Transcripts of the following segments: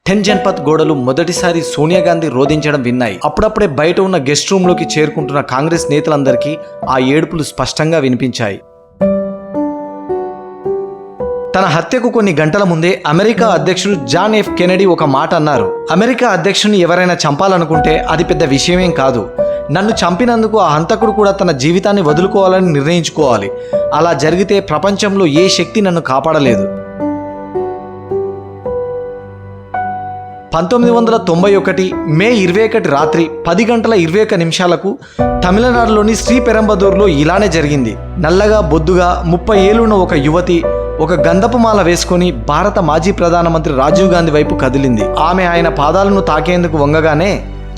10 జన్పథ్ గోడలు మొదటిసారి సోనియా గాంధీ రోధించడం విన్నాయి. అప్పుడప్పుడే బయట ఉన్న గెస్ట్ రూమ్ లోకి చేరుకుంటున్న కాంగ్రెస్ నేతలందరికీ ఆ ఏడుపులు స్పష్టంగా వినిపించాయి. తన హత్యకు కొన్ని గంటల ముందే అమెరికా అధ్యక్షుడు జాన్ ఎఫ్ కెనడీ ఒక మాట అన్నారు. అమెరికా అధ్యక్షుడిని ఎవరైనా చంపాలనుకుంటే అది పెద్ద విషయమేం కాదు. నన్ను చంపినందుకు ఆ హంతకుడు కూడా తన జీవితాన్ని వదులుకోవాలని నిర్ణయించుకోవాలి. అలా జరిగితే ప్రపంచంలో ఏ శక్తి నన్ను కాపాడలేదు. 1991 మే 21 రాత్రి 10 గంటల 21 నిమిషాలకు తమిళనాడులోని శ్రీపెరంబదూరులో ఇలానే జరిగింది. నల్లగా బొద్దుగా 30 ఏళ్లున్న ఒక యువతి ఒక గంధపు మాల వేసుకొని భారత మాజీ ప్రధానమంత్రి రాజీవ్ గాంధీ వైపు కదిలింది. ఆమె ఆయన పాదాలను తాకేందుకు వంగగానే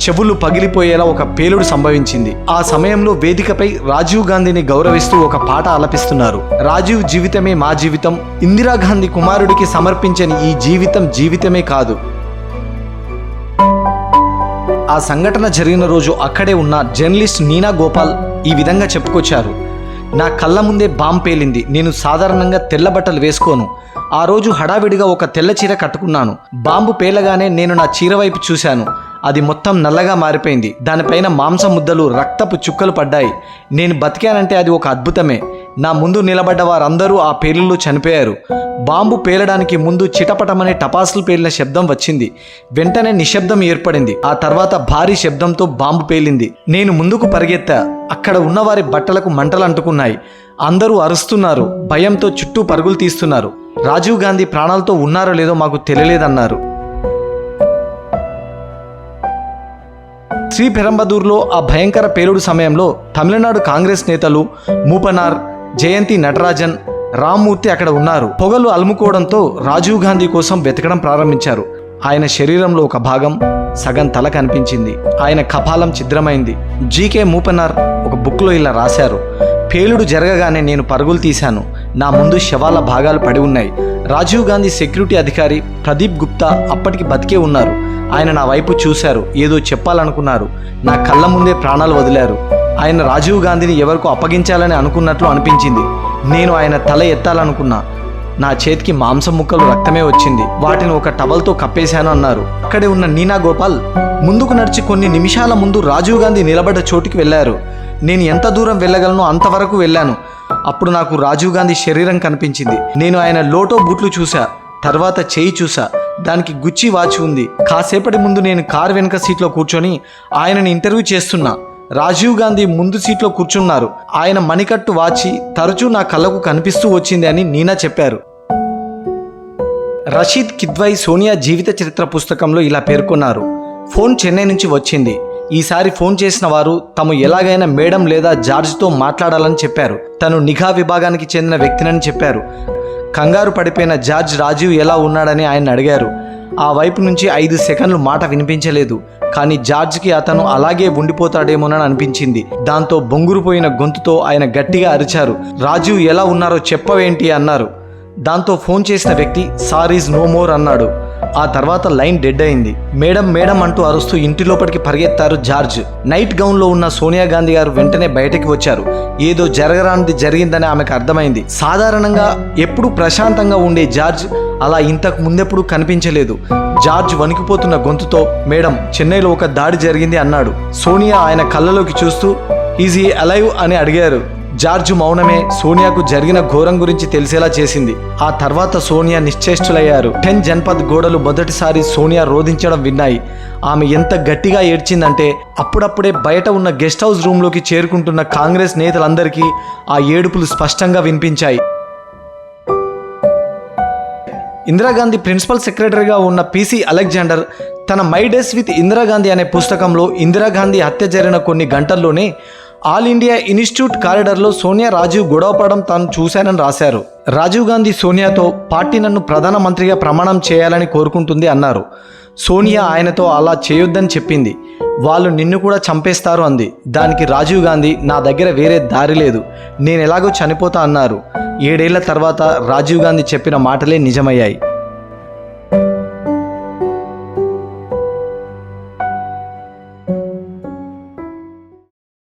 చెవులు పగిలిపోయేలా ఒక పేలుడు సంభవించింది. ఆ సమయంలో వేదికపై రాజీవ్ గాంధీని గౌరవిస్తూ ఒక పాట ఆలపిస్తున్నారు. రాజీవ్ జీవితమే మా జీవితం, ఇందిరాగాంధీ కుమారుడికి సమర్పించని ఈ జీవితం జీవితమే కాదు. ఆ సంఘటన జరిగిన రోజు అక్కడే ఉన్న జర్నలిస్ట్ నీనా గోపాల్ ఈ విధంగా చెప్పుకొచ్చారు. నా కళ్ళ ముందే బాంబు పేలింది. నేను సాధారణంగా తెల్ల బట్టలు వేసుకోను. ఆ రోజు హడావిడిగా ఒక తెల్ల చీర కట్టుకున్నాను. బాంబు పేలగానే నేను నా చీర వైపు చూశాను. అది మొత్తం నల్లగా మారిపోయింది. దానిపైన మాంసం ముద్దలు, రక్తపు చుక్కలు పడ్డాయి. నేను బతికానంటే అది ఒక అద్భుతమే. నా ముందు నిలబడ్డ వారందరూ ఆ పేలుల్లో చనిపోయారు. బాంబు పేలడానికి ముందు చిటపటమనే టపాసులు పేలిన శబ్దం వచ్చింది. వెంటనే నిశ్శబ్దం ఏర్పడింది. ఆ తర్వాత భారీ శబ్దంతో బాంబు పేలింది. నేను ముందుకు పరిగెత్తా. అక్కడ ఉన్నవారి బట్టలకు మంటలు అంటుకున్నాయి. అందరూ అరుస్తున్నారు. భయంతో చుట్టూ పరుగులు తీస్తున్నారు. రాజీవ్ గాంధీ ప్రాణాలతో ఉన్నారో లేదో మాకు తెలియలేదన్నారు. శ్రీపెరంబదూర్లో ఆ భయంకర పేలుడు సమయంలో తమిళనాడు కాంగ్రెస్ నేతలు మూపనార్, జయంతి నటరాజన్, రామ్మూర్తి అక్కడ ఉన్నారు. పొగలు అలుముకోవడంతో రాజీవ్ గాంధీ కోసం వెతకడం ప్రారంభించారు. ఆయన శరీరంలో ఒక భాగం, సగం తల కనిపించింది. ఆయన కపాలం ఛిద్రమైంది. జీకే మూపనార్ ఒక బుక్లో ఇలా రాశారు: పేలుడు జరగగానే నేను పరుగులు తీశాను. నా ముందు శవాల భాగాలు పడి ఉన్నాయి. రాజీవ్ గాంధీ సెక్యూరిటీ అధికారి ప్రదీప్ గుప్తా అప్పటికి బతికే ఉన్నారు. ఆయన నా వైపు చూశారు. ఏదో చెప్పాలనుకున్నారు. నా కళ్ళ ముందే ప్రాణాలు వదిలారు. ఆయన రాజీవ్ గాంధీని ఎవరికో అప్పగించాలని అనుకున్నట్లు అనిపించింది. నేను ఆయన తల ఎత్తాలనుకున్నా. నా చేతికి మాంసం ముక్కలు, రక్తమే వచ్చింది. వాటిని ఒక టవల్తో కప్పేశాను అన్నారు. అక్కడే ఉన్న నీనా గోపాల్ ముందుకు నడిచి కొన్ని నిమిషాల ముందు రాజీవ్ గాంధీ నిలబడ్డ చోటుకి వెళ్ళారు. నేను ఎంత దూరం వెళ్ళగలను అంతవరకు వెళ్ళాను. అప్పుడు నాకు రాజీవ్ గాంధీ శరీరం కనిపించింది. నేను ఆయన లోటో బూట్లు చూసా. తర్వాత చేయి చూసా. దానికి గుచ్చి వాచ్ ఉంది. కాసేపటి ముందు నేను కారు వెనుక సీట్లో కూర్చొని ఆయనని ఇంటర్వ్యూ చేస్తున్నా. రాజీవ్ గాంధీ ముందు సీట్లో కూర్చున్నారు. ఆయన మణికట్టు వాచి తరచూ నా కళ్ళకు కనిపిస్తూ వచ్చింది అని నీనా చెప్పారు. రషీద్ కిద్వాయి సోనియా జీవిత చరిత్ర పుస్తకంలో ఇలా పేర్కొన్నారు: ఫోన్ చెన్నై నుంచి వచ్చింది. ఈసారి ఫోన్ చేసిన వారు తాము ఎలాగైనా మేడం లేదా జార్జ్తో మాట్లాడాలని చెప్పారు. తను నిఘా విభాగానికి చెందిన వ్యక్తినని చెప్పారు. కంగారు పడిపోయిన జార్జ్ రాజీవ్ ఎలా ఉన్నాడని ఆయన అడిగారు. ఆ వైపు నుంచి 5 సెకండ్లు మాట వినిపించలేదు. కానీ జార్జ్కి అతను అలాగే ఉండిపోతాడేమోనని అనిపించింది. దాంతో బొంగురుపోయిన గొంతుతో ఆయన గట్టిగా అరిచారు: రాజీవ్ ఎలా ఉన్నారో చెప్పవేంటి అన్నారు. దాంతో ఫోన్ చేసిన వ్యక్తి సార్ ఈజ్ నో మోర్ అన్నాడు. ఆ తర్వాత లైన్ డెడ్ అయింది. మేడం మేడం అంటూ అరుస్తూ ఇంటి లోపలికి పరిగెత్తారు జార్జ్. నైట్ గౌన్లో ఉన్న సోనియా గాంధీ గారు వెంటనే బయటకి వచ్చారు. ఏదో జరగరానిది జరిగిందని ఆమెకు అర్థమైంది. సాధారణంగా ఎప్పుడూ ప్రశాంతంగా ఉండే జార్జ్ అలా ఇంతకు ముందెప్పుడు కనిపించలేదు. జార్జ్ వణికిపోతున్న గొంతుతో మేడం, చెన్నైలో ఒక దాడి జరిగింది అన్నాడు. సోనియా ఆయన కళ్ళలోకి చూస్తూ ఈజ్ హీ అలైవ్ అని అడిగారు. జార్జ్ మౌనమే సోనియాకు జరిగిన ఘోరం గురించి తెలిసేలా చేసింది. ఆ తర్వాత సోనియా నిశ్చేష్టులయ్యారు. 10 జన్పథ్ గోడలు మొదటిసారి సోనియా రోధించడం విన్నాయి. ఆమె ఎంత గట్టిగా ఏడ్చిందంటే అప్పుడప్పుడే బయట ఉన్న గెస్ట్ హౌస్ రూమ్లోకి చేరుకుంటున్న కాంగ్రెస్ నేతలందరికీ ఆ ఏడుపులు స్పష్టంగా వినిపించాయి. ఇందిరాగాంధీ ప్రిన్సిపల్ సెక్రటరీగా ఉన్న పిసి అలెగ్జాండర్ తన మై డేస్ విత్ ఇందిరాగాంధీ అనే పుస్తకంలో ఇందిరాగాంధీ హత్య జరిగిన కొన్ని గంటల్లోనే ఆల్ ఇండియా ఇన్స్టిట్యూట్ కారిడార్లో సోనియా రాజీవ్ గొడవపడడం తాను చూశానని రాశారు. రాజీవ్ గాంధీ సోనియాతో పార్టీ నన్ను ప్రధానమంత్రిగా ప్రమాణం చేయాలని కోరుకుంటుంది అన్నారు. సోనియా ఆయనతో అలా చేయొద్దని చెప్పింది. వాళ్ళు నిన్ను కూడా చంపేస్తారు అంది. దానికి రాజీవ్ గాంధీ నా దగ్గర వేరే దారి లేదు, నేను ఎలాగో చనిపోతా అన్నారు. 7 ఏళ్ల తర్వాత రాజీవ్ గాంధీ చెప్పిన మాటలే నిజమయ్యాయి.